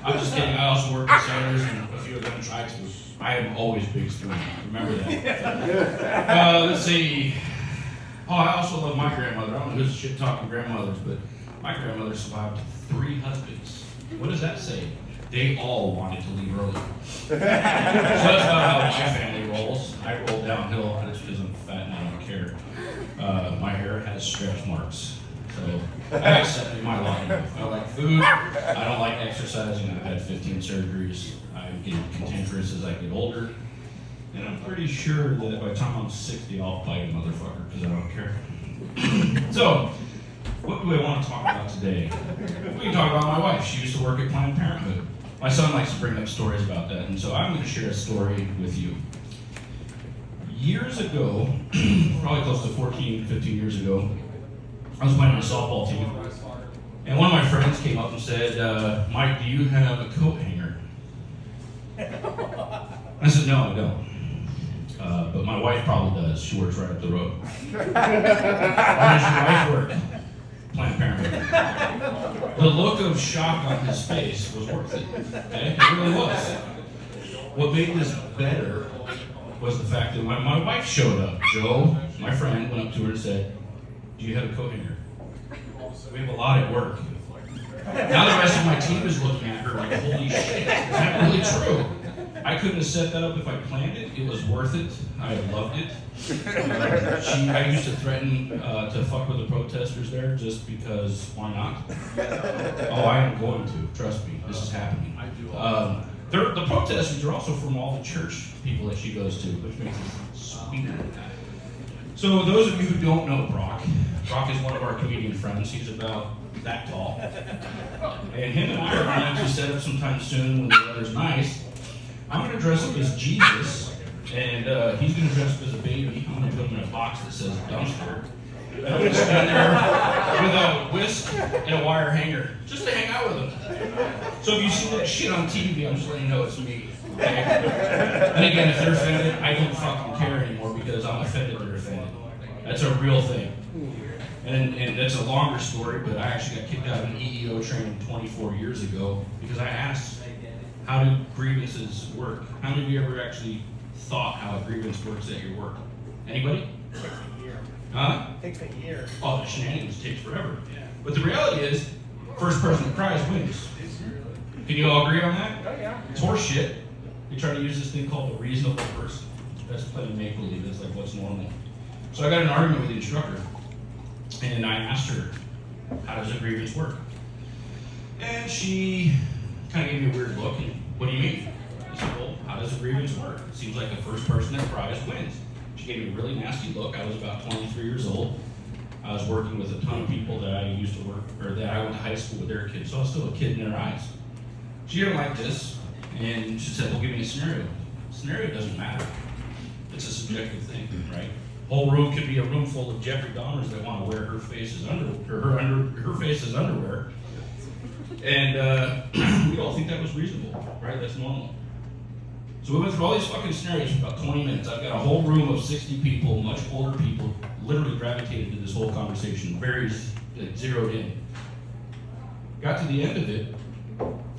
I'm just kidding. I also work with sailors, and a few of them try to. I am always big spoon. Remember that. Let's see. Oh, I also love my grandmother. I don't know who's shit talking grandmothers, but my grandmother survived 3 husbands. What does that say? They all wanted to leave early. So that's about how my family rolls. I roll downhill just because I'm fat and I don't care. My hair has stretch marks. So I accepted my lot in life. I like food. I don't like exercising. I've had 15 surgeries. I get cantankerous as I get older. And I'm pretty sure that by the time I'm 60, I'll fight a motherfucker because I don't care. So, what do I want to talk about today? We can talk about my wife. She used to work at Planned Parenthood. My son likes to bring up stories about that, and so I'm going to share a story with you. Years ago, probably close to 14, 15 years ago, I was playing on a softball team, and one of my friends came up and said, Mike, do you have a coat hanger? I said, no, I don't. But my wife probably does. She works right up the road. Where does your wife work? Planned Parenthood. The look of shock on his face was worth it. Okay? It really was. What made this better was the fact that when my wife showed up, Joe, my friend, went up to her and said, do you have a coat hanger? We have a lot at work. Now the rest of my team is looking at her like, holy shit, is that really true? I couldn't have set that up if I planned it. It was worth it. I loved it. I used to threaten to fuck with the protesters there just because why not? Oh, I am going to. Trust me. This is happening. The protesters are also from all the church people that she goes to, which makes it sweet. So those of you who don't know Brock is one of our comedian friends. He's about that tall. And him and I are going to set up sometime soon when the weather's nice. I'm going to dress up as Jesus, and he's going to dress up as a baby. I'm going to put him in a box that says dumpster. And I'm going to stand there with a whisk and a wire hanger, just to hang out with him. So if you see that shit on TV, I'm just letting you know it's me. Okay? And again, if they're offended, I don't fucking care anymore because I'm offended they're offended. That's a real thing. And that's a longer story, but I actually got kicked out of an EEO training 24 years ago because I asked, how do grievances work? How many of you ever actually thought how a grievance works at your work? Anybody? It takes a year. Huh? It takes a year. Oh, the shenanigans takes forever. But the reality is, first person that cries wins. Can you all agree on that? Oh, yeah. It's horse shit. They try to use this thing called the reasonable person. That's playing make-believe. That's like what's normal. So I got in an argument with the instructor, and I asked her, how does a grievance work? And she kind of gave me a weird look, and what do you mean? I said, well, how does a grievance work? It seems like the first person that cries wins. She gave me a really nasty look. I was about 23 years old. I was working with a ton of people that I used to work, or that I went to high school with their kids, so I was still a kid in their eyes. She didn't like this, and she said, well, give me a scenario. Scenario doesn't matter. It's a subjective thing, right? Whole room could be a room full of Jeffrey Dahmers that want to wear her face's underwear. And we all think that was reasonable, right? That's normal. So we went through all these fucking scenarios for about 20 minutes. I've got a whole room of 60 people, much older people, literally gravitated to this whole conversation, very zeroed in. Got to the end of it,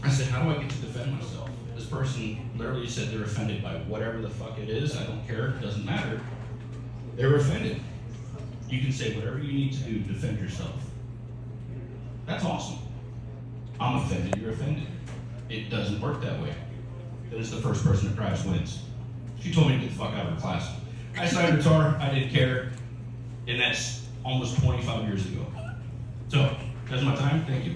I said, how do I get to defend myself? This person literally said they're offended by whatever the fuck it is. I don't care, it doesn't matter. They were offended. You can say whatever you need to do to defend yourself. That's awesome. I'm offended, you're offended. It doesn't work that way. Then it's the first person that cries wins. She told me to get the fuck out of her class. I signed her tar, I didn't care, and that's almost 25 years ago. So, that's my time, thank you.